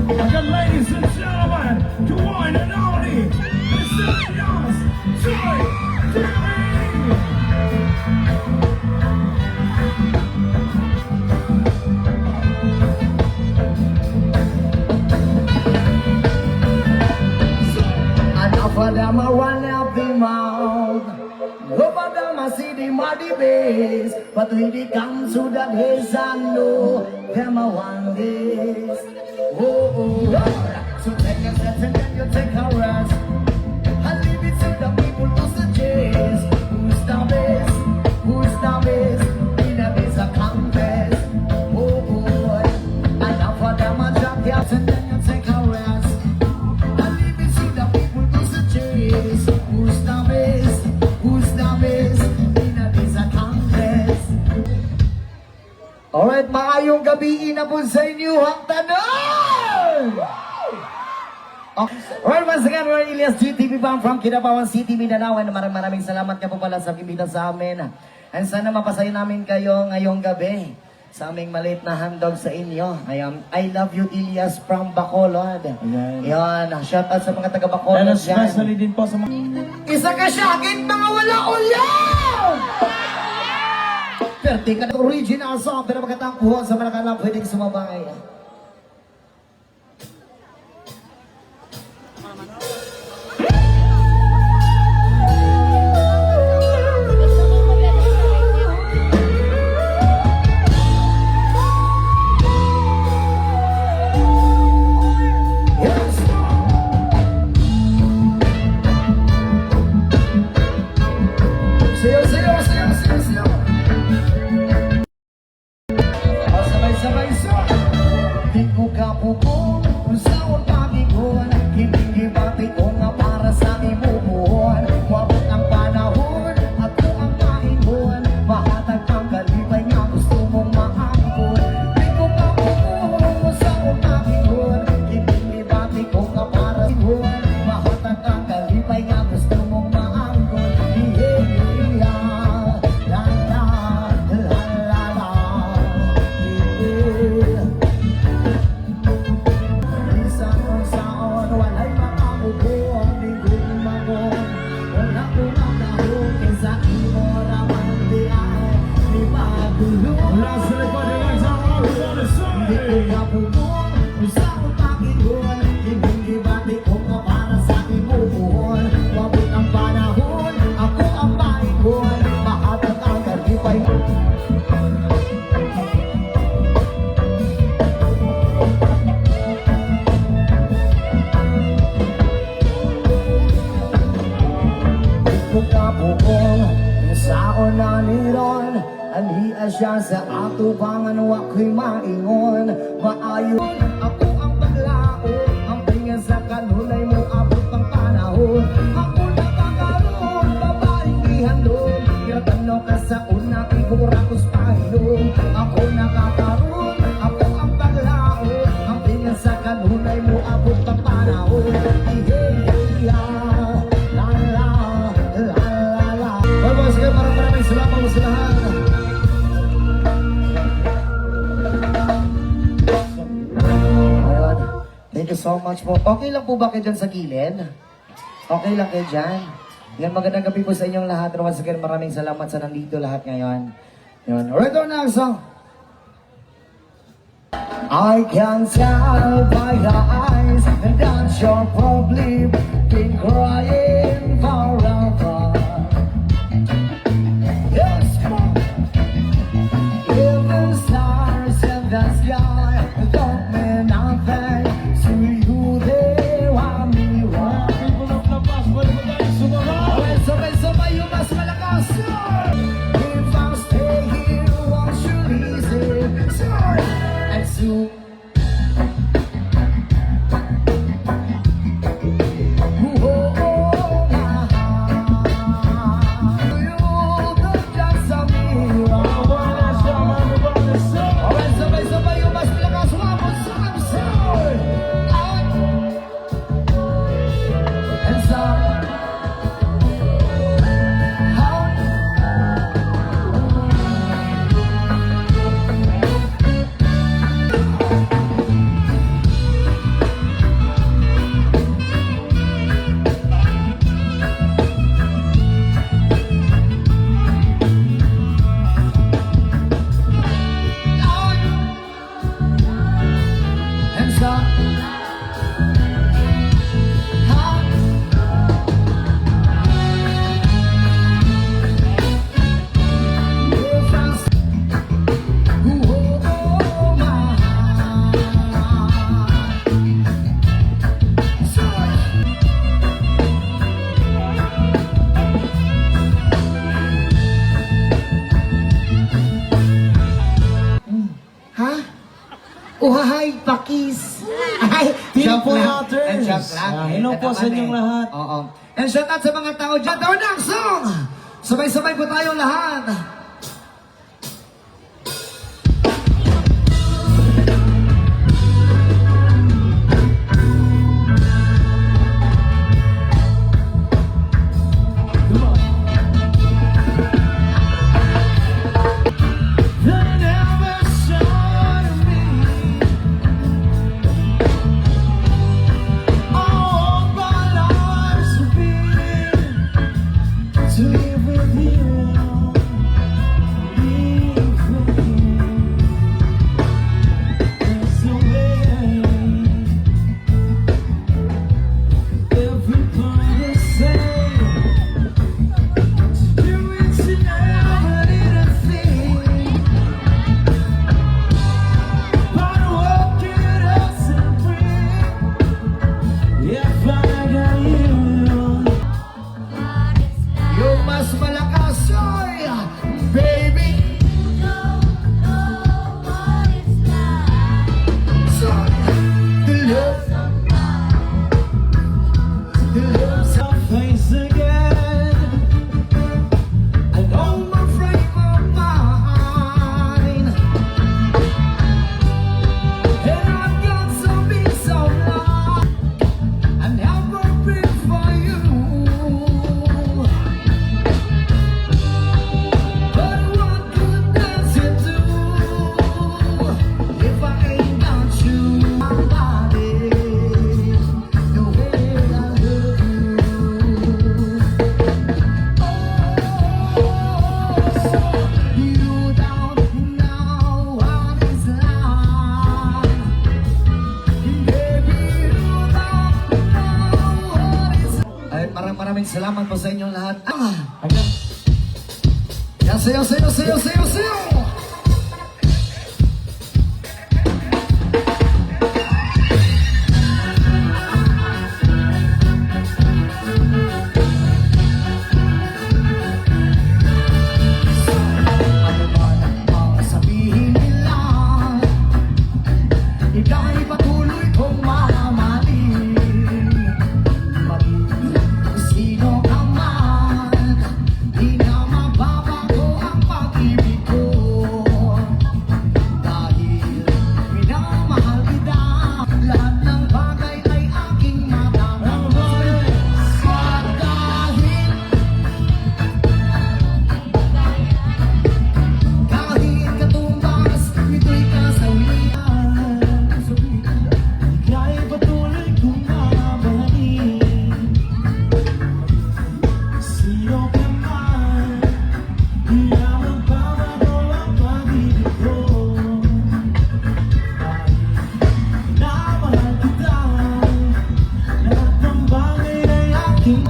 Again, ladies and gentlemen, the one and only Mr. Young's Joy Enough of them a run up the mouth. Enough of them a see the muddy base. But when it comes to the days I know them a one days. So take a set and then you take a rest. I leave it to the people who suggest. Who's the best? Who's the best? In a base a contest. Enough of them a drop the out and then you take a rest. I leave it to the people who suggest. Who's the best? Who's the best? In a base a contest. Alright, maayong gabi na po sa inyo ang tanong! Okay. Alright, once again, we're Elias GTV Bang from Kinabawan City, Mindanao. And maraming salamat ka po pala sa pimita sa amin. And sana mapasaya namin kayo ngayong gabi sa aming maliit na handog sa inyo. I love you, Elias from Bacolod. Yan, shout out sa mga taga Bacolod And dyan. especially din po sa mga... Isa ka siya, aking mga wala ulam! Perte ka na original song, pero magkatangpuhan sa mga kalang pwedeng sumabay. Yes! Sayaw, sayaw, sayaw, sayaw, sayaw! Sabay-sabay sa di ko kapukon kung saan pag-ikon hindi bati ko nga para sa imubuhon mabot ang panahon ako ang maingon mahatag ang kalibay nga gusto mong maangkon di ko kapukon kung saan pag-ikon hindi bati ko nga para sa imubuhon mahatag ang kalibay nga gusto mong maangkon la la la la la. Minsan kung saan wala'y makamubuan di gumagon wala ko makahon kaysa imo ramang diyan di magulong Last record the lights are all on the di ko side. kapulong kung saan pakigon hindi bati ko nga para sa imubuhon wabot ang panahon ako ang paikon mahatag ang kalipay. Pagkapukong saon na niron Aniya siya sa ato pangan wako'y maingon Maayon ako ang paglao Ang pingan sa kanunay mo abot ang panahon Ako nakakaroon, babaeng ihandog Yatanong ka sa una, ibura ko's pahilong Ako nakakaroon, ako ang paglao Ang pingan sa kanunay mo abot ang panahon Maraming salamat po sa lahat. Ayun. Thank you so much po. Okay lang po ba kayo dyan sa gilid? Okay lang kayo dyan? Yan, magandang gabi po sa inyong lahat. Once again, maraming salamat sa nandito lahat ngayon. Yun. Right on na, song. I can tell by your eyes that you're probably been crying forever. Yes, even stars in the sky don't mean nothing to you. They want me wrong. People of La Paz, pwede mo tayo sumaral. Sabay-sabay yung mas malakas. If I stay here, won't you listen? And so sa ha? If I oh, my ha? Uhahay, pakis. Ay, Team joke lang. Waters. And joke lang. Hello po Ito sa kami. inyong lahat. Oo. And shout out sa mga tao dyan. Tawag ng song! Sabay-sabay po tayong lahat. They never showed me all my life's been to live with you, live with you. There's no way. Everybody say you wish you never did a thing. But what could else it bring if I got you? Yung mas malakas ay, baby. So, the love, the love. Some face again. I know my frame of mind, and I've got some peace of mind, and never been for you. But what good does it do if I ain't got you? My body, the way I love you. You don't know what it's like. Baby, you don't know what it's like. Ay, maraming salamat po sa inyong lahat. Yan, sayo. Ano man ang sabihin nila, ika'y patuloy kong mamahalin. Maging sino ka man, di na mababago ang pag-ibig ko. Dahil minamahal kita, lahat ng bagay ay aking matatanggap. At kahit katumbas, ito'y kasawian. Ika'y patuloy kong mamahalin. Sino ka man, di na magbabago ang pag-ibig ko. Dahil minamahal kita, lahat ng bagay ay aking